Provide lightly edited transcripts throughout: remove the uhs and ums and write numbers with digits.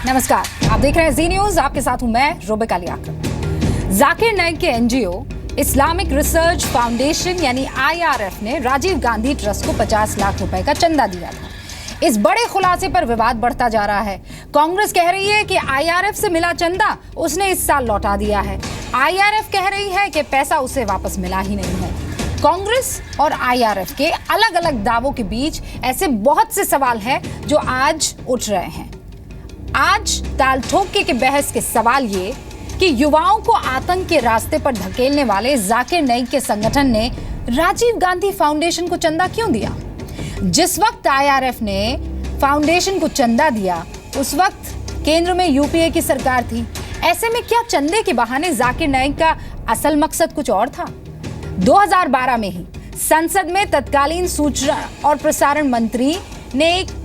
नमस्कार, आप देख रहे हैं जी न्यूज। आपके साथ हूं मैं रोबिका लियाकत। जाकिर नाइक के एनजीओ इस्लामिक रिसर्च फाउंडेशन यानी IRF ने राजीव गांधी ट्रस्ट को 50 लाख रुपए का चंदा दिया था। इस बड़े खुलासे पर विवाद बढ़ता जा रहा है। कांग्रेस कह रही है कि IRF से मिला चंदा उसने इस साल लौटा दिया है। IRF कह रही है कि पैसा उसे वापस मिला ही नहीं है। कांग्रेस और IRF के अलग अलग दावों के बीच ऐसे बहुत से सवाल हैं जो आज उठ रहे हैं। आज ताल ठोक के बहस के सवाल ये कि युवाओं को आतंक के रास्ते पर धकेलने वाले जाकिर नाइक के संगठन ने राजीव गांधी फाउंडेशन को चंदा क्यों दिया। जिस वक्त IRF ने फाउंडेशन को चंदा दिया उस वक्त केंद्र में UPA की सरकार थी। ऐसे में क्या चंदे के बहाने जाकिर नाइक का असल मकसद कुछ और था। 2012 में ही संसद में तत्कालीन सूचना और प्रसारण मंत्री ने एक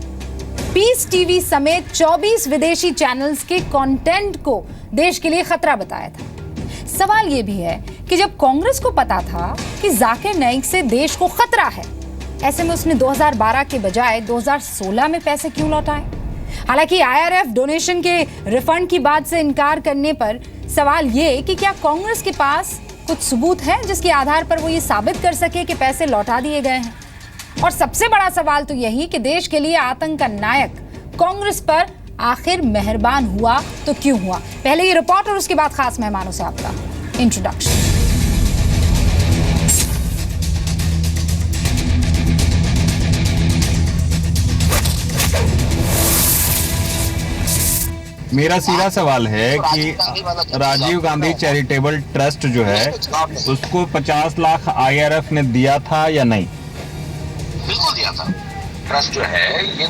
पीस टीवी समेत 24 विदेशी चैनल्स के कंटेंट को देश के लिए खतरा बताया था। सवाल यह भी है कि जब कांग्रेस को पता था कि जाकिर नाइक से देश को खतरा है, ऐसे में उसने 2012 के बजाय 2016 में पैसे क्यों लौटाए। हालांकि IRF डोनेशन के रिफंड की बात से इनकार करने पर सवाल ये कि क्या कांग्रेस के पास कुछ सबूत है जिसके आधार पर वो ये साबित कर सके कि पैसे लौटा दिए गए हैं। और सबसे बड़ा सवाल तो यही कि देश के लिए आतंक का नायक कांग्रेस पर आखिर मेहरबान हुआ तो क्यों हुआ। पहले ये रिपोर्ट और उसके बाद खास मेहमानों से आपका इंट्रोडक्शन। मेरा सीधा सवाल है कि राजीव गांधी चैरिटेबल ट्रस्ट जो है उसको 50 लाख IRF ने दिया था या नहीं। बिल्कुल दिया था। ट्रस्ट जो है ये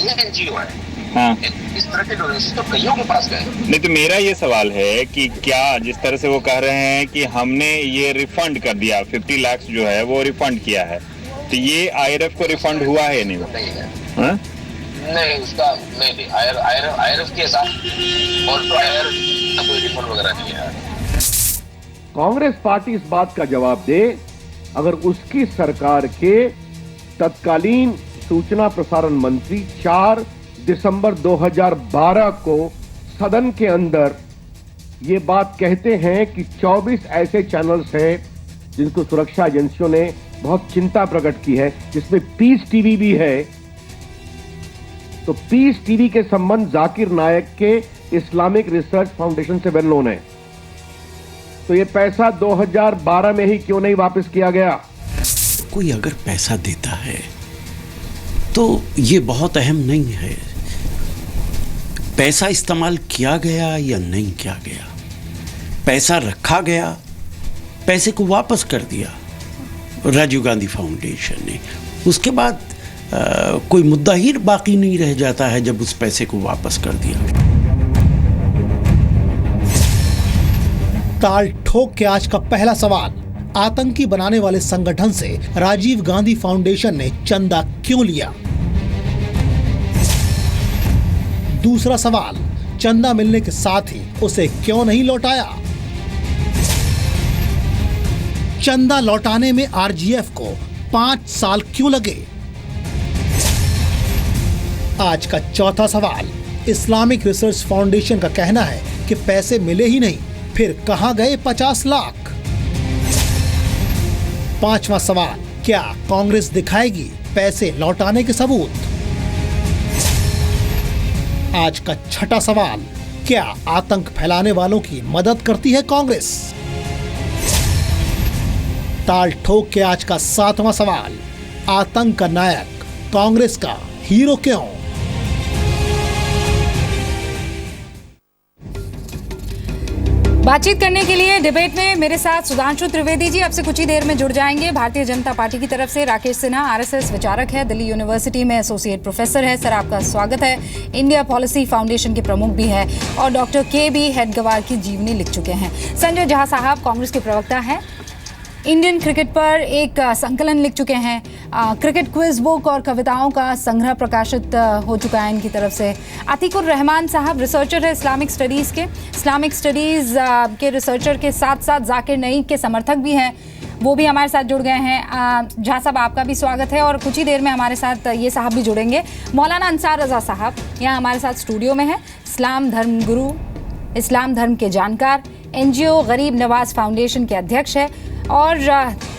ये NGO है। हाँ। इस तरह के डोनेशन तो कईयों के पास गए। नहीं तो मेरा ये सवाल है कि क्या जिस तरह से वो कह रहे हैं कि हमने ये रिफंड कर दिया 50 लाख जो है वो रिफंड किया है, तो ये IRF को रिफंड हुआ है नहीं है। हाँ? नहीं उसका नहीं IRF के साथ और तो IRF का कोई रिफंड वगैरह नहीं है। कांग्रेस पार्टी इस बात का जवाब दे अगर उसकी सरकार के तत्कालीन सूचना प्रसारण मंत्री 4 दिसंबर 2012 को सदन के अंदर ये बात कहते हैं कि 24 ऐसे चैनल्स हैं जिनको सुरक्षा एजेंसियों ने बहुत चिंता प्रकट की है, जिसमें पीस टीवी भी है। तो पीस टीवी के संबंध जाकिर नाइक के इस्लामिक रिसर्च फाउंडेशन से वेल नोन है। तो ये पैसा 2012 में ही क्यों नहीं वापस किया गया। कोई अगर पैसा देता है तो ये बहुत अहम नहीं है पैसा इस्तेमाल किया गया या नहीं किया गया। पैसा रखा गया, पैसे को वापस कर दिया राजीव गांधी फाउंडेशन ने। उसके बाद कोई मुद्दा ही बाकी नहीं रह जाता है जब उस पैसे को वापस कर दिया। ताल ठोक के आज का पहला सवाल, आतंकी बनाने वाले संगठन से राजीव गांधी फाउंडेशन ने चंदा क्यों लिया। दूसरा सवाल, चंदा मिलने के साथ ही उसे क्यों नहीं लौटाया। चंदा लौटाने में RGF को 5 साल क्यों लगे। आज का चौथा सवाल, इस्लामिक रिसर्च फाउंडेशन का कहना है कि पैसे मिले ही नहीं, फिर कहां गए 50 लाख। पांचवा सवाल, क्या कांग्रेस दिखाएगी पैसे लौटाने के सबूत। आज का छठा सवाल, क्या आतंक फैलाने वालों की मदद करती है कांग्रेस। ताल ठोक के आज का सातवां सवाल, आतंक का नायक कांग्रेस का हीरो क्यों। बातचीत करने के लिए डिबेट में मेरे साथ सुधांशु त्रिवेदी जी आपसे कुछ ही देर में जुड़ जाएंगे। भारतीय जनता पार्टी की तरफ से राकेश सिन्हा RSS विचारक है, दिल्ली यूनिवर्सिटी में एसोसिएट प्रोफेसर है। सर आपका स्वागत है। इंडिया पॉलिसी फाउंडेशन के प्रमुख भी है और डॉक्टर KB हेडगवार की जीवनी लिख चुके हैं। संजय झा साहब कांग्रेस के प्रवक्ता हैं, इंडियन क्रिकेट पर एक संकलन लिख चुके हैं। क्रिकेट क्विज बुक और कविताओं का संग्रह प्रकाशित हो चुका है इनकी तरफ से। अतीकुर रहमान साहब रिसर्चर है इस्लामिक स्टडीज़ के रिसर्चर के साथ साथ जाकिर नाइक के समर्थक भी हैं। वो भी हमारे साथ जुड़ गए हैं। झा साहब, आपका भी स्वागत है और कुछ ही देर में हमारे साथ ये साहब भी जुड़ेंगे। मौलाना अंसार रज़ा साहब यहाँ हमारे साथ स्टूडियो में है, इस्लाम धर्म गुरु, इस्लाम धर्म के जानकार, NGO गरीब नवाज फाउंडेशन के अध्यक्ष है और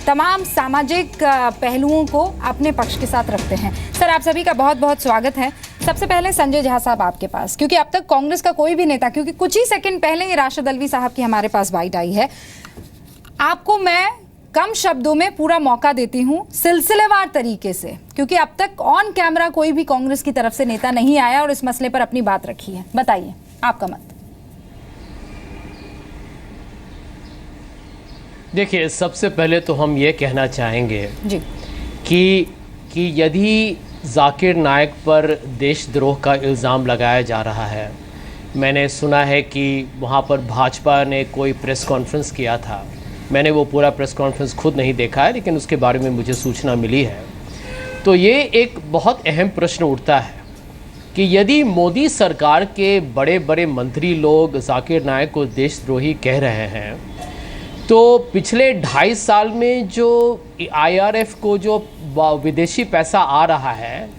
तमाम सामाजिक पहलुओं को अपने पक्ष के साथ रखते हैं। सर, आप सभी का बहुत बहुत स्वागत है। सबसे पहले संजय झा साहब आपके पास, क्योंकि अब तक कांग्रेस का कोई भी नेता, क्योंकि कुछ ही सेकंड पहले ही राशिद अल्वी साहब की हमारे पास बाइट आई है, आपको मैं कम शब्दों में पूरा मौका देती हूं सिलसिलेवार तरीके से, क्योंकि अब तक ऑन कैमरा कोई भी कांग्रेस की तरफ से नेता नहीं आया और इस मसले पर अपनी बात रखी है। बताइए आपका मत। देखिए, सबसे पहले तो हम ये कहना चाहेंगे जी कि यदि जाकिर नाइक पर देशद्रोह का इल्ज़ाम लगाया जा रहा है, मैंने सुना है कि वहाँ पर भाजपा ने कोई प्रेस कॉन्फ्रेंस किया था। मैंने वो पूरा प्रेस कॉन्फ्रेंस खुद नहीं देखा है, लेकिन उसके बारे में मुझे सूचना मिली है। तो ये एक बहुत अहम प्रश्न उठता है कि यदि मोदी सरकार के बड़े बड़े मंत्री लोग जाकिर नाइक को देशद्रोही कह रहे हैं, तो पिछले 2.5 साल में जो IRF को जो विदेशी पैसा आ रहा है,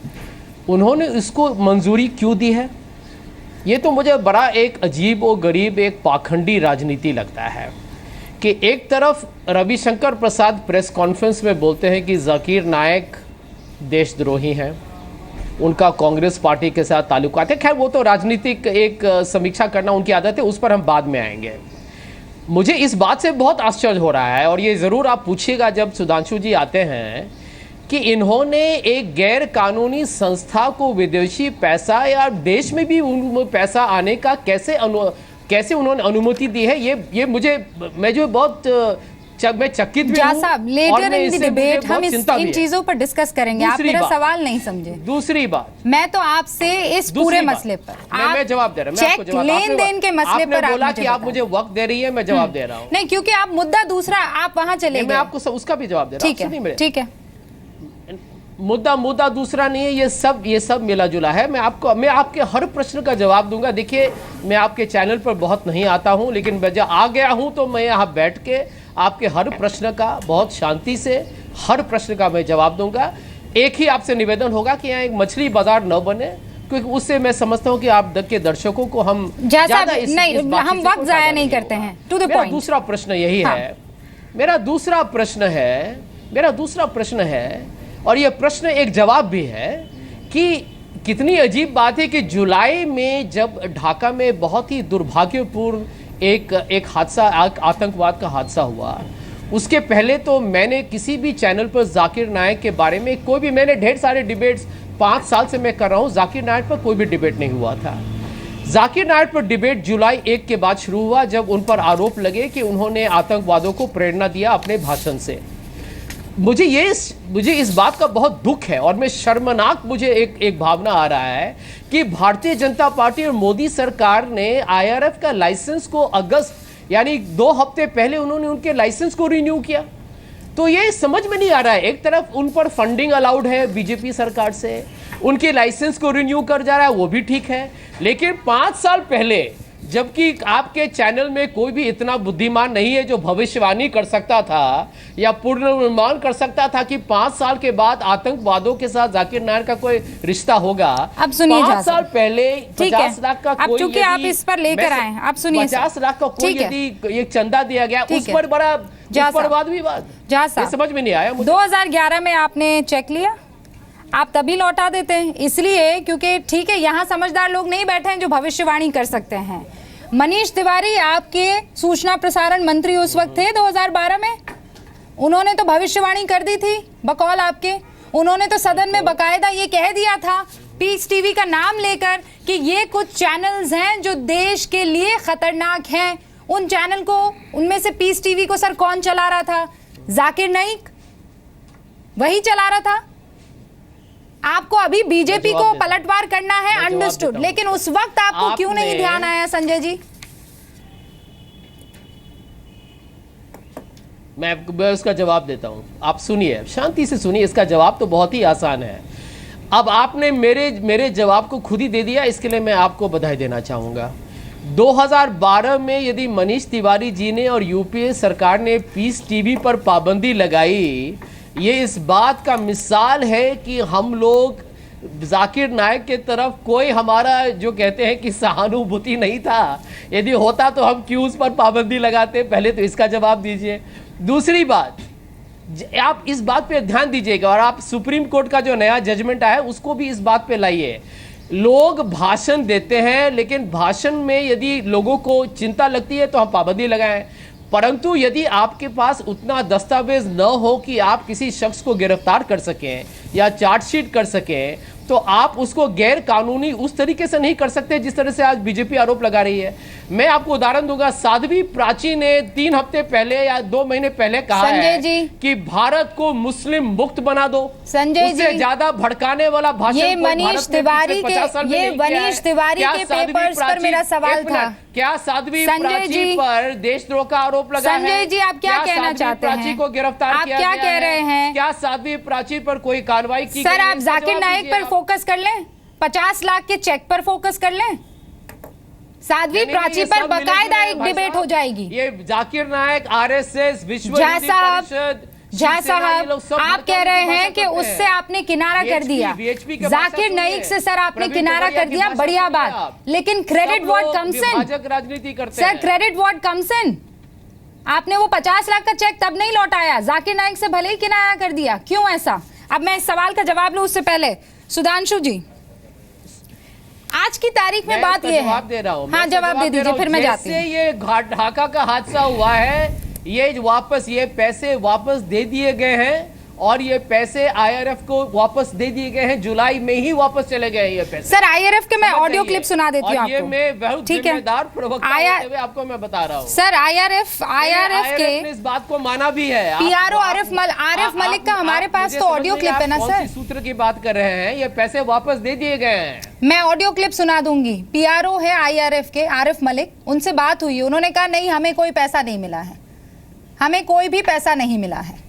उन्होंने इसको मंजूरी क्यों दी है? ये तो मुझे बड़ा एक अजीब और गरीब एक पाखंडी राजनीति लगता है कि एक तरफ रविशंकर प्रसाद प्रेस कॉन्फ्रेंस में बोलते हैं कि जाकिर नाइक देशद्रोही हैं, उनका कांग्रेस पार्टी के साथ ताल्लुकात है। खैर, वो तो राजनीतिक एक समीक्षा करना उनकी आदत है, उस पर हम बाद में आएंगे। मुझे इस बात से बहुत आश्चर्य हो रहा है और ये ज़रूर आप पूछिएगा जब सुधांशु जी आते हैं कि इन्होंने एक गैर कानूनी संस्था को विदेशी पैसा या देश में भी पैसा आने का कैसे उन्होंने अनुमति दी है, ये मैं जो बहुत मैं चकित भी हूं। साहब, लेटर इन द डिबेट हम इन चीजों पर डिस्कस करेंगे। आप मेरा सवाल नहीं समझे। दूसरी बात, मैं तो आपसे इस पूरे मसले पर मैं जवाब दे रहा हूं। मैं आपको जवाब, लेन देन के मसले पर बोला कि आप मुझे वक्त दे रही है, मैं जवाब दे रहा हूं। नहीं, क्योंकि आप मुद्दा दूसरा, आप वहां चले गए। मैं आपको उसका भी जवाब दे रहा हूं। ठीक है। मुद्दा दूसरा नहीं है, ये सब मिला जुला है। मैं आपके हर प्रश्न का जवाब दूंगा। देखिए, मैं आपके चैनल पर बहुत नहीं आता हूं, लेकिन मैं जब आ गया हूं तो मैं यहाँ बैठ के आपके हर प्रश्न का बहुत शांति से हर प्रश्न का मैं जवाब दूंगा। एक ही आपसे निवेदन होगा कि यहाँ एक मछली बाजार न बने, क्योंकि उससे मैं समझता हूँ कि आप के दर्शकों को हम हम वक्त जाया नहीं करते हैं। To the point. दूसरा प्रश्न यही है, मेरा दूसरा प्रश्न है और यह प्रश्न एक जवाब भी है कि कितनी अजीब बात है कि जुलाई में जब ढाका में बहुत ही दुर्भाग्यपूर्ण एक हादसा, आतंकवाद का हादसा हुआ, उसके पहले तो मैंने किसी भी चैनल पर जाकिर नाइक के बारे में मैंने ढेर सारे डिबेट्स 5 साल से मैं कर रहा हूँ, जाकिर नाइक पर कोई भी डिबेट नहीं हुआ था। जाकिर नाइक पर डिबेट जुलाई 1 के बाद शुरू हुआ, जब उन पर आरोप लगे कि उन्होंने आतंकवादियों को प्रेरणा दिया अपने भाषण से। मुझे इस बात का बहुत दुख है और मैं शर्मनाक, मुझे एक भावना आ रहा है कि भारतीय जनता पार्टी और मोदी सरकार ने IRF का लाइसेंस को अगस्त यानी 2 हफ्ते पहले उन्होंने उनके लाइसेंस को रिन्यू किया। तो ये समझ में नहीं आ रहा है, एक तरफ उन पर फंडिंग अलाउड है बीजेपी सरकार से, उनके लाइसेंस को रिन्यू कर जा रहा है, वो भी ठीक है, लेकिन 5 साल पहले, जबकि आपके चैनल में कोई भी इतना बुद्धिमान नहीं है जो भविष्यवाणी कर सकता था या पूर्वानुमान कर सकता था कि 5 साल के बाद आतंकवादियों के साथ जाकिर नाइक का कोई रिश्ता होगा। अब सुनिए, 5 साल पहले 50 लाख का कोई, चूंकि आप इस पर लेकर आए, आप सुनिए, 50 लाख का कोई यदि एक चंदा दिया गया, उस पर बड़ा वाद विवाद, समझ में नहीं आया मुझे। 2011 में आपने चेक लिया, आप तभी लौटा देते हैं, इसलिए क्योंकि ठीक है, यहाँ समझदार लोग नहीं बैठे हैं जो भविष्यवाणी कर सकते हैं। मनीष तिवारी आपके सूचना प्रसारण मंत्री उस वक्त थे 2012 में, उन्होंने तो भविष्यवाणी कर दी थी बकौल आपके। उन्होंने तो सदन में बकायदा ये कह दिया था पीस टीवी का नाम लेकर कि ये कुछ चैनल्स हैं जो देश के लिए खतरनाक हैं। उन चैनल को, उनमें से पीस टीवी को सर कौन चला रहा था? जाकिर नाइक वही चला रहा था। आपको अभी बीजेपी को पलटवार करना है, अंडरस्टूड, लेकिन उस वक्त आपको क्यों नहीं ध्यान आया संजय जी? मैं उसका जवाब देता हूं, आप सुनिए, शांति से सुनिए, इसका जवाब तो बहुत ही आसान है। अब आपने मेरे जवाब को खुद ही दे दिया, इसके लिए मैं आपको बधाई देना चाहूंगा। 2012 में यदि मनीष तिवारी जी ने और यूपीए सरकार ने पीस टीवी पर पाबंदी लगाई, ये इस बात का मिसाल है कि हम लोग जाकिर नायक के तरफ कोई हमारा जो कहते हैं कि सहानुभूति नहीं था। यदि होता तो हम क्यों उस पर पाबंदी लगाते? पहले तो इसका जवाब दीजिए। दूसरी बात, आप इस बात पे ध्यान दीजिएगा और आप सुप्रीम कोर्ट का जो नया जजमेंट आया उसको भी इस बात पे लाइए। लोग भाषण देते हैं, लेकिन भाषण में यदि लोगों को चिंता लगती है तो हम पाबंदी लगाएं, परंतु यदि आपके पास उतना दस्तावेज न हो कि आप किसी शख्स को गिरफ्तार कर सकें या चार्जशीट कर सकें, तो आप उसको गैर कानूनी उस तरीके से नहीं कर सकते जिस तरह से आज बीजेपी आरोप लगा रही है। मैं आपको उदाहरण दूंगा, साध्वी प्राची ने 3 हफ्ते पहले या 2 महीने पहले कहा है कि भारत को मुस्लिम मुक्त बना दो। संजय उससे जी, ज्यादा भड़काने वाला भाषण ये मनीष तिवारी के पेपर्स पर मेरा सवाल था। क्या साध्वी प्राची पर देशद्रोह का आरोप लगा है? संजय जी, आप क्या कहना चाहते हैं? प्राची को गिरफ्तार किया गया है? आप क्या कह रहे हैं? क्या साध्वी प्राची पर कोई कार्रवाई की? सर, आप जाकिर नाइक पर फोकस कर लें, 50 लाख के चेक पर फोकस कर लें। साध्वी प्राची पर बाकायदा एक डिबेट हो जाएगी। ये जाकिर नाइक, आरएसएस, विश्व हिंदू परिषद, झा साहब, आप कह रहे हैं कि उससे आपने किनारा कर दिया। जाकिर नाइक से सर आपने किनारा कर दिया, बढ़िया बात, लेकिन क्रेडिट व्हाट कम्स इन? राजनीति करते हैं sir, credit what comes in? आपने वो 50 लाख का चेक तब नहीं लौटाया, जाकिर नाइक से भले ही किनारा कर दिया, क्यों ऐसा? अब मैं इस सवाल का जवाब लूं उससे पहले सुधांशु जी, आज की तारीख में बात ये है, दे रहा हूं, हाँ जवाब दे दीजिए, फिर मैं जाती हूं। ये ढाका का हादसा हुआ है, ये पैसे वापस दे दिए गए हैं और ये पैसे आईआरएफ को वापस दे दिए गए हैं, जुलाई में ही वापस चले गए ये पैसे। सर, आईआरएफ के मैं ऑडियो क्लिप सुना देती हूँ आपको। ये मैं बहुत जिम्मेदार प्रवक्ता होते हुए आपको मैं बता रहा हूँ। सर, आईआरएफ के इस बात को माना भी है। पीआरओ आरिफ मलिक का हमारे पास तो ऑडियो क्लिप है ना सर। सूत्र की बात कर रहे हैं, ये पैसे वापस दे दिए गए हैं। मैं ऑडियो क्लिप सुना दूंगी। पीआरओ है आईआरएफ के आरिफ मलिक, उनसे बात हुई, उन्होंने कहा नहीं, हमें कोई पैसा नहीं मिला है, हमें कोई भी पैसा नहीं मिला है।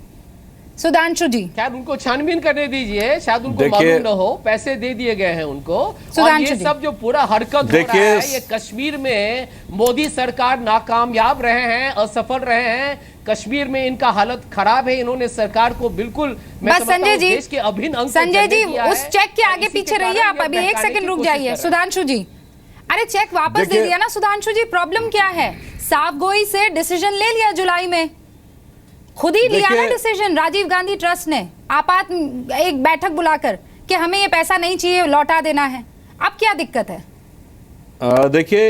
सुधांशु जी, शायद उनको छानबीन करने दीजिए, शायद उनको मालूम न हो, पैसे दे दिए गए हैं उनको। और ये सब जो पूरा हरकत हो रहा है, ये कश्मीर में मोदी सरकार नाकामयाब रहे हैं, असफल रहे हैं, कश्मीर में इनका हालत खराब है, इन्होंने सरकार को बिल्कुल बस संजय जी, देश के अभिन्न अंग संजय जी उस चेक के आगे पीछे रहिए आप, अभी 1 सेकंड रुक जाइए। सुधांशु जी, अरे चेक वापस दे दिया ना सुधांशु जी, प्रॉब्लम क्या है? साफ गोई से डिसीजन ले लिया जुलाई में, खुद ही लिया ना डिसीजन राजीव गांधी ट्रस्ट ने, आपात एक बैठक बुलाकर कि हमें ये पैसा नहीं चाहिए, लौटा देना है। अब क्या दिक्कत है? देखिए,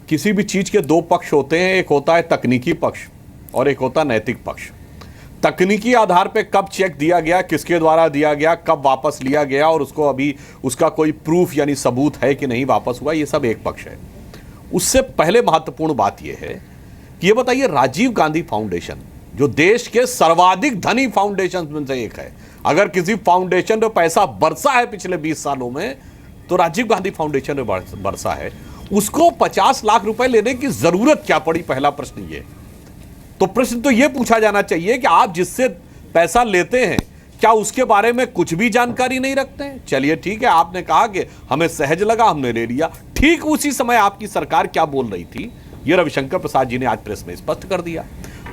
किसी भी चीज के 2 पक्ष होते हैं, एक होता है तकनीकी पक्ष और एक होता है नैतिक पक्ष। तकनीकी आधार पे कब चेक दिया गया, किसके द्वारा दिया गया, कब वापस लिया गया और उसको अभी उसका कोई प्रूफ यानी सबूत है कि नहीं वापस हुआ, ये सब एक पक्ष है। उससे पहले महत्वपूर्ण बात यह है कि ये बताइए, राजीव गांधी फाउंडेशन जो देश के सर्वाधिक धनी फाउंडेशन में से एक है, अगर किसी फाउंडेशन में पैसा बरसा है पिछले 20 सालों में तो राजीव गांधी फाउंडेशन में बरसा है, उसको 50 लाख रुपए लेने की जरूरत क्या पड़ी? पहला प्रश्न ये। तो प्रश्न तो यह पूछा जाना चाहिए कि आप जिससे पैसा लेते हैं क्या उसके बारे में कुछ भी जानकारी नहीं रखते हैं? चलिए ठीक है, आपने कहा कि हमें सहज लगा, हमने ले लिया। ठीक उसी समय आपकी सरकार क्या बोल रही थी, यह रविशंकर प्रसाद जी ने आज प्रेस में स्पष्ट कर दिया।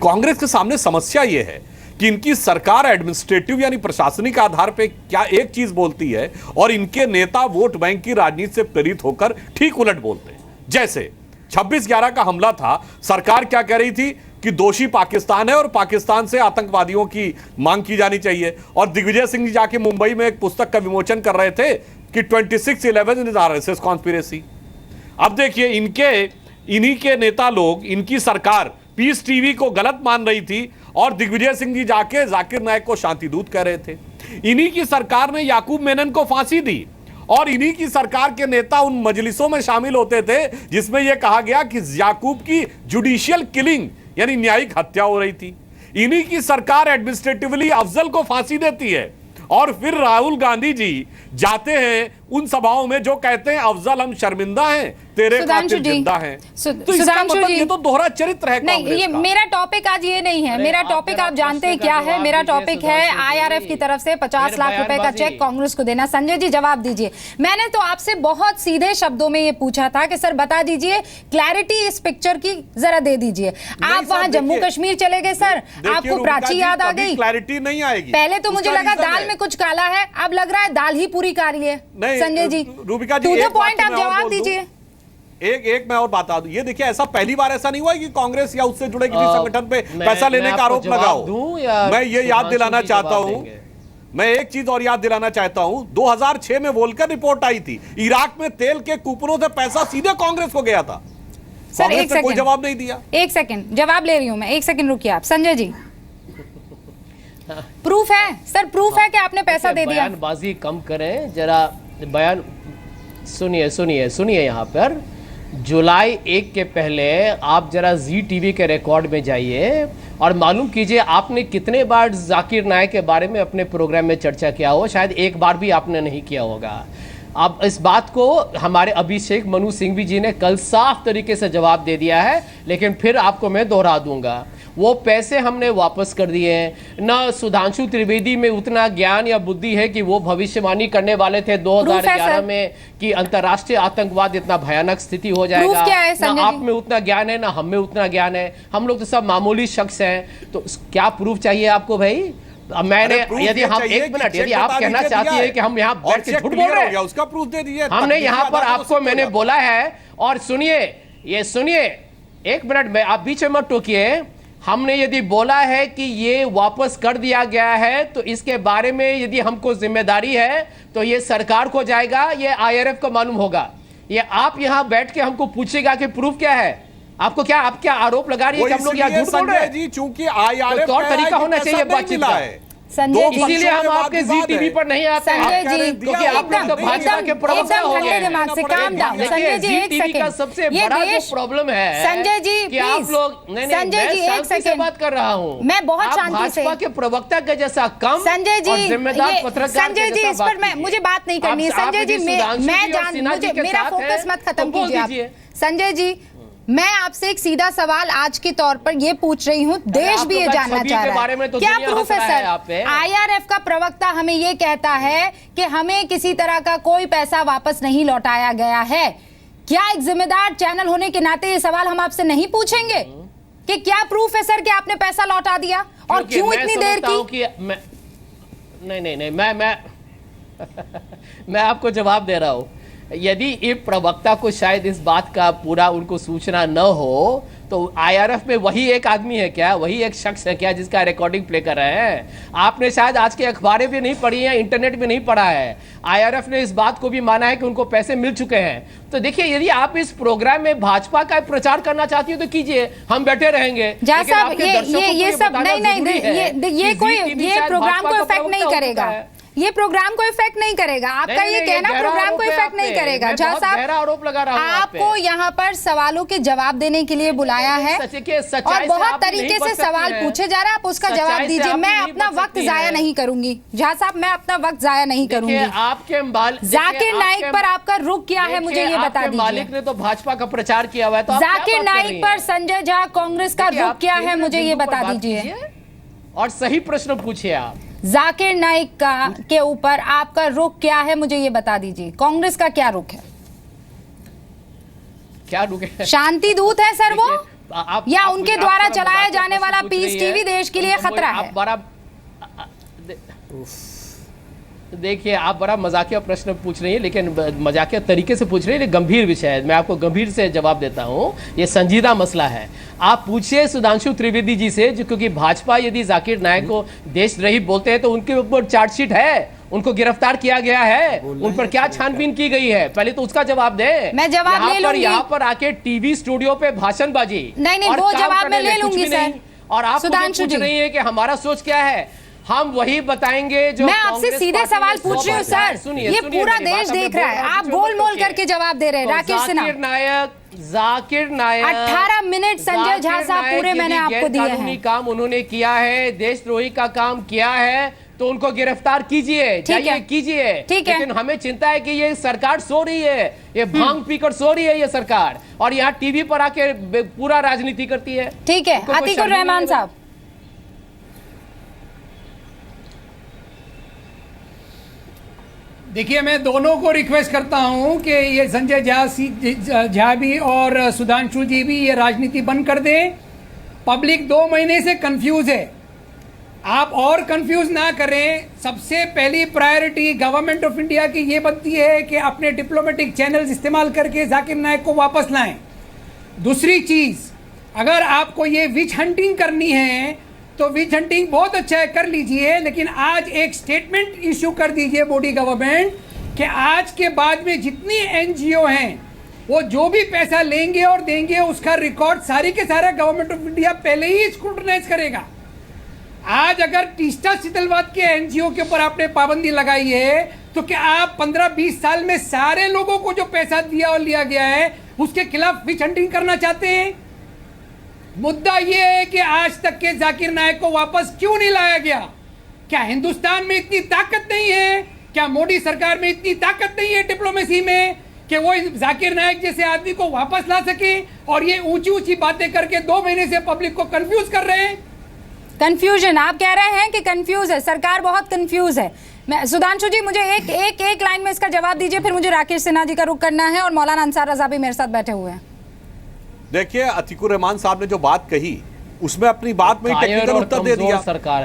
कांग्रेस के सामने समस्या यह है कि इनकी सरकार एडमिनिस्ट्रेटिव यानी प्रशासनिक आधार पे क्या एक चीज बोलती है और इनके नेता वोट बैंक की राजनीति से प्रेरित होकर ठीक उलट बोलते हैं। जैसे 26/11 का हमला था, सरकार क्या कह रही थी कि दोषी पाकिस्तान है और पाकिस्तान से आतंकवादियों की मांग की जानी चाहिए, और दिग्विजय सिंह जी जाके मुंबई में एक पुस्तक का विमोचन कर रहे थे कि 26/11 इज आरएसएस कॉन्स्पिरेसी। अब देखिए, इन्हीं के नेता लोग, इनकी सरकार पीस टीवी को गलत मान रही थी और दिग्विजय सिंह जी जाके जाकिर नायक को शांतिदूत कह रहे थे। इन्हीं की सरकार ने याकूब मेनन को फांसी दी और इन्हीं की सरकार के नेता उन मजलिसों में शामिल होते थे जिसमें यह कहा गया कि याकूब की जुडिशियल किलिंग यानी न्यायिक हत्या हो रही थी। इन्हीं की सरकार एडमिनिस्ट्रेटिवली अफजल को फांसी देती है और फिर राहुल गांधी जी जाते हैं उन सभाओं में जो कहते हैं अफजल हम शर्मिंदा हैं, तेरे खातिर जिंदा हैं। तो इसका मतलब ये तो दोहरा चरित्र है नहीं, कांग्रेस ये का। मेरा टॉपिक आज ये नहीं है। मेरा टॉपिक आप जानते हैं क्या है? मेरा टॉपिक है आईआरएफ की तरफ से 50 लाख रुपए का चेक कांग्रेस को देना। संजय जी जवाब दीजिए। मैंने तो आपसे बहुत सीधे शब्दों में ये पूछा था कि सर बता दीजिए, क्लैरिटी इस पिक्चर की जरा दे दीजिए। आप वहां जम्मू कश्मीर चले गए सर, आपको प्राची याद आ गई? क्लैरिटी नहीं आएगी। पहले तो मुझे लगा दाल में कुछ काला है, अब लग रहा है दाल ही पूरी काली है। संजय जी, रूबिका जी, टू द एक बात पॉइंट तो आप मैं और जवाब बोल दूं। दीजिए। एक मैं और बता दूं, ये देखिए ऐसा पहली बार ऐसा नहीं हुआ कि कांग्रेस या उससे जुड़े किसी संगठन पे पैसा लेने का आरोप लगाओ। मैं ये याद दिलाना चाहता हूं, मैं एक चीज और याद दिलाना चाहता हूं, 2006 में वोल्कर रिपोर्ट आई थी, इराक में तेल के कूपनों से पैसा सीधे कांग्रेस को गया था। सर एक कोई जवाब नहीं दिया। एक सेकंड जवाब ले रही हूं मैं, एक सेकंड रुकिए आप। संजय जी, प्रूफ है सर, प्रूफ है कि आपने पैसा दे दिया। बयानबाजी कम करें जरा, बयान सुनिए यहाँ पर जुलाई 1 के पहले आप जरा जी टीवी के रिकॉर्ड में जाइए और मालूम कीजिए आपने कितने बार जाकिर नायक के बारे में अपने प्रोग्राम में चर्चा किया हो। शायद एक बार भी आपने नहीं किया होगा। अब इस बात को हमारे अभिषेक मनु सिंघवी जी ने कल साफ तरीके से जवाब दे दिया है, लेकिन फिर आपको मैं दोहरा दूंगा। वो पैसे हमने वापस कर दिए हैं। न सुधांशु त्रिवेदी में उतना ज्ञान या बुद्धि है कि वो भविष्यवाणी करने वाले थे 2011 में कि अंतर्राष्ट्रीय आतंकवाद इतना भयानक स्थिति हो जाएगा। न आप में उतना ज्ञान है, ना हम में उतना ज्ञान है। हम लोग तो सब मामूली शख्स हैं। तो क्या प्रूफ चाहिए आपको भाई? मैंने यदि हम एक मिनट, यदि आप कहना चाहती है कि हम यहाँ बैठ के झूठ बोल रहे हैं, उसका प्रूफ दे दीजिए। हमने यहाँ पर आपको मैंने बोला है। और सुनिए, ये सुनिए, एक मिनट में आप बीच में मत टोकिए। हमने यदि बोला है कि ये वापस कर दिया गया है तो इसके बारे में यदि हमको जिम्मेदारी है तो ये सरकार को जाएगा, ये आईआरएफ को मालूम होगा। ये आप यहाँ बैठ के हमको पूछेगा कि प्रूफ क्या है? आपको क्या, आप क्या आरोप लगा रही है कि हम लोग यहाँ झूठ बोल रहे हैं? जी, चूंकि आईआरएफ तौर तरीका होना चाहिए बातचीत का। संजय जी, इसीलिए हम आपके जी टीवी पर नहीं आते हैं। संजय जी, क्योंकि आप लोग तो भाजपा के प्रवक्ता हो गए हैं। दिमाग से काम डाउन। संजय जी एक टीवी का सेकंड, सबसे बड़ा जो प्रॉब्लम है संजय जी कि आप लोग, नहीं संजय जी एक सेकंड बात कर रहा हूँ, मैं बहुत शांति से। भाजपा के प्रवक्ता के जैसा कम संजय जी, जिम्मेदार पत्रकार। संजय जी इस पर मैं, मुझे बात नहीं करनी है। संजय जी मैं जान, मुझे मेरा फोकस मत खत्म कीजिए आप। संजय जी, मैं आपसे एक सीधा सवाल आज के तौर पर ये पूछ रही हूँ, देश भी ये जानना चाह रहा है, क्या प्रूफ है सर? आईआरएफ का प्रवक्ता हमें ये कहता है कि हमें किसी तरह का कोई पैसा वापस नहीं लौटाया गया है। क्या एक जिम्मेदार चैनल होने के नाते ये सवाल हम आपसे नहीं पूछेंगे कि क्या प्रूफ है सर कि आपने पैसा लौटा दिया और क्यों इतनी देर की? नहीं, मैं आपको जवाब दे रहा हूं। यदि ये प्रवक्ता को शायद इस बात का पूरा उनको सूचना न हो तो आईआरएफ में वही एक आदमी है क्या, वही एक शख्स है क्या जिसका रिकॉर्डिंग प्ले कर रहे हैं? आपने शायद आज के अखबारें भी नहीं पढ़ी हैं, इंटरनेट भी नहीं पढ़ा है। आईआरएफ ने इस बात को भी माना है कि उनको पैसे मिल चुके हैं। तो देखिए, यदि आप इस प्रोग्राम में भाजपा का प्रचार करना चाहती हो तो कीजिए, हम बैठे रहेंगे। ये सब नहीं, ये प्रोग्राम को इफेक्ट नहीं करेगा। ये प्रोग्राम को इफेक्ट नहीं करेगा। आपका ये कहना प्रोग्राम को इफेक्ट नहीं करेगा। झा साहब, आरोप लगा रहा हूं आपको यहाँ पर सवालों के जवाब देने के लिए बुलाया है और बहुत तरीके से सवाल पूछे जा रहा है, आप उसका जवाब दीजिए। मैं अपना वक्त जाया नहीं करूंगी झा साहब, मैं अपना वक्त जाया नहीं करूंगी। आपके जाकिर नाइक पर आपका रुख क्या है, मुझे ये बता दीजिए। मालिक ने तो भाजपा का प्रचार किया हुआ है, तो जाकिर नाइक पर संजय झा कांग्रेस का रुख क्या है, मुझे ये बता दीजिए। और सही प्रश्न पूछिए आप। जाकिर नाइक के ऊपर आपका रुख क्या है, मुझे ये बता दीजिए। कांग्रेस का क्या रुख है? क्या रुख है? शांति दूत है सर वो, या उनके द्वारा चलाया जाने वाला पीस टीवी देश के लिए खतरा है? देखिए, आप बड़ा मजाकिया प्रश्न पूछ रही है, लेकिन मजाकिया तरीके से पूछ रही है, गंभीर विषय है। मैं आपको गंभीर से जवाब देता हूं, ये संजीदा मसला है। आप पूछिए सुधांशु त्रिवेदी जी से, जो क्योंकि भाजपा यदि जाकिर नायक को देशद्रोही बोलते हैं तो उनके ऊपर चार्जशीट है, उनको गिरफ्तार किया गया है, उन पर क्या छानबीन की गई है, पहले तो उसका जवाब दे। मैं जवाब ले लूंगी। यहाँ पर आके टीवी स्टूडियो पे भाषणबाजी, नहीं, वो जवाब मैं ले लूंगी सर। और आप पूछ रही है कि हमारा सोच क्या है, हम वही बताएंगे जो मैं आपसे सीधे सवाल पूछ रही हूँ सर। ये पूरा देश देख रहा है, आप गोल मोल करके जवाब दे रहे हैं। राकेश सिन्हा, जाकिर नायक 18 मिनट संजय झा साहब पूरे मैंने आपको दिए हैं। काम उन्होंने किया है, देशद्रोही का काम किया है, तो उनको गिरफ्तार कीजिए, जाइए कीजिए। ठीक है। लेकिन हमें चिंता है कि ये सरकार सो रही है, ये भांग पीकर सो रही है ये सरकार, और यहाँ टीवी पर आके पूरा राजनीति करती है। ठीक है, इनको कोई अतीकुर शर्म नहीं रहमान है? साहब। देखिए, मैं दोनों को रिक्वेस्ट करता हूं कि ये संजय झा भी और सुधांशु जी भी ये राजनीति बंद कर दें। पब्लिक 2 महीने से कंफ्यूज है, आप और कंफ्यूज ना करें। सबसे पहली प्रायोरिटी गवर्नमेंट ऑफ इंडिया की ये बनती है कि अपने डिप्लोमेटिक चैनल्स इस्तेमाल करके जाकिर नायक को वापस लाएं। दूसरी चीज़, अगर आपको ये विच हंटिंग करनी है तो विच हंटिंग बहुत अच्छा है, कर लीजिए, लेकिन आज एक स्टेटमेंट इशू कर दीजिए मोदी गवर्नमेंट कि आज के बाद में जितनी एनजीओ हैं वो जो भी पैसा लेंगे और देंगे उसका रिकॉर्ड सारी के सारा गवर्नमेंट ऑफ इंडिया पहले ही स्क्रूटनाइज करेगा। आज अगर टीस्टा शीतलवाद के एनजीओ के ऊपर आपने पाबंदी लगाई है तो क्या आप 15-20 साल में सारे लोगों को जो पैसा दिया और लिया गया है उसके खिलाफ विच हंटिंग करना चाहते हैं? मुद्दा यह है कि आज तक के जाकिर नायक को वापस क्यों नहीं लाया गया? क्या हिंदुस्तान में इतनी ताकत नहीं है? क्या मोदी सरकार में इतनी ताकत नहीं है डिप्लोमेसी में कि वो जाकिर नायक जैसे आदमी को वापस ला सके? और ये ऊंची ऊंची बातें करके 2 महीने से पब्लिक को कंफ्यूज कर रहे हैं। कंफ्यूजन, आप कह रहे हैं कि कंफ्यूज है सरकार, बहुत कंफ्यूज है। मैं सुधांशु जी, मुझे एक लाइन में इसका जवाब दीजिए, फिर मुझे राकेश सिन्हा जी का रुख करना है और मौलाना अंसार रजा भी मेरे साथ बैठे हुए हैं। देखिए, अतीकुर रहमान साहब ने जो बात कही उसमें अपनी बात में टेक्निकल उत्तर दे दिया।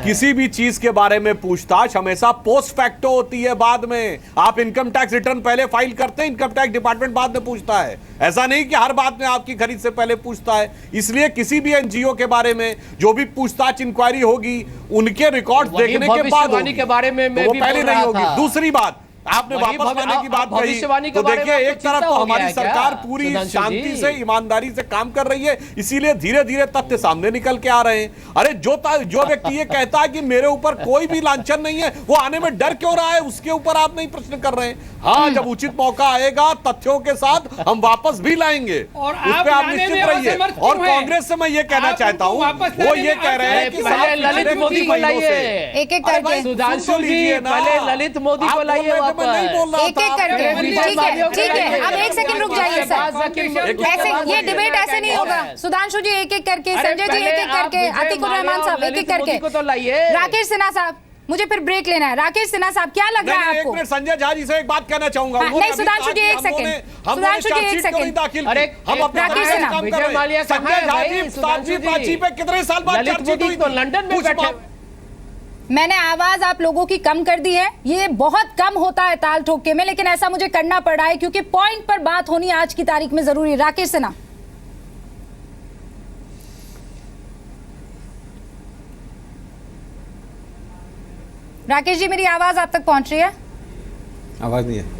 किसी भी चीज के बारे में पूछताछ हमेशा पोस्ट फैक्टो होती है, बाद में। आप इनकम टैक्स रिटर्न पहले फाइल करते हैं, इनकम टैक्स डिपार्टमेंट बाद में पूछता है। ऐसा नहीं कि हर बात में आपकी खरीद से पहले पूछता है। इसलिए किसी भी एनजीओ के बारे में जो भी पूछताछ इंक्वायरी होगी उनके रिकॉर्ड देखने के बाद होगी, के बारे में तो वो पहले नहीं होगी। दूसरी बात, आपने वापस लाने की बात कही, तो देखिए एक तरफ तो हमारी सरकार पूरी शांति से, ईमानदारी से काम कर रही है, इसीलिए धीरे धीरे तथ्य सामने निकल के आ रहे हैं। अरे जो व्यक्ति ये कहता है कि मेरे ऊपर कोई भी लांछन नहीं है, वो आने में डर क्यों रहा है? उसके ऊपर आप नहीं प्रश्न कर रहे हैं। हाँ, जब उचित मौका आएगा तथ्यों के साथ हम वापस भी लाएंगे, और उस पर आप निश्चित रहिए। और कांग्रेस से मैं ये कहना चाहता हूँ, वो ये कह रहे हैं कि ललित मोदी को लाइए, एक-एक करके। सुधांशु जी, पहले ललित मोदी को लाइए वापस, एक-एक करके। ठीक है, अब 1 सेकंड रुक जाइए सर। ऐसे ये डिबेट ऐसे नहीं होगा। सुधांशु जी एक-एक करके, संजय जी एक-एक करके, अतीकुर रहमान साहब एक-एक करके, राकेश सिन्हा साहब, मुझे फिर ब्रेक लेना है। राकेश सिन्हा साहब, क्या लग रहा है आपको? एक मिनट, संजय झा जी से एक बात कहना चाहूंगा। नहीं, सुधांशु जी एक सेकंड, सुधांशु जी एक सेकंड। अरे हम अपने राकेश सिन्हा, संजय झा जी 7वीं 5वीं पे कितने साल बाद चर्चित हुई तो लंदन में बैठे। मैंने आवाज आप लोगों की कम कर दी है। ये बहुत कम होता है ताल ठोके में, लेकिन ऐसा मुझे करना पड़ रहा है क्योंकि पॉइंट पर बात होनी आज की तारीख में जरूरी है। राकेश सिन्हा, राकेश जी, मेरी आवाज आप तक पहुंच रही है? आवाज नहीं है।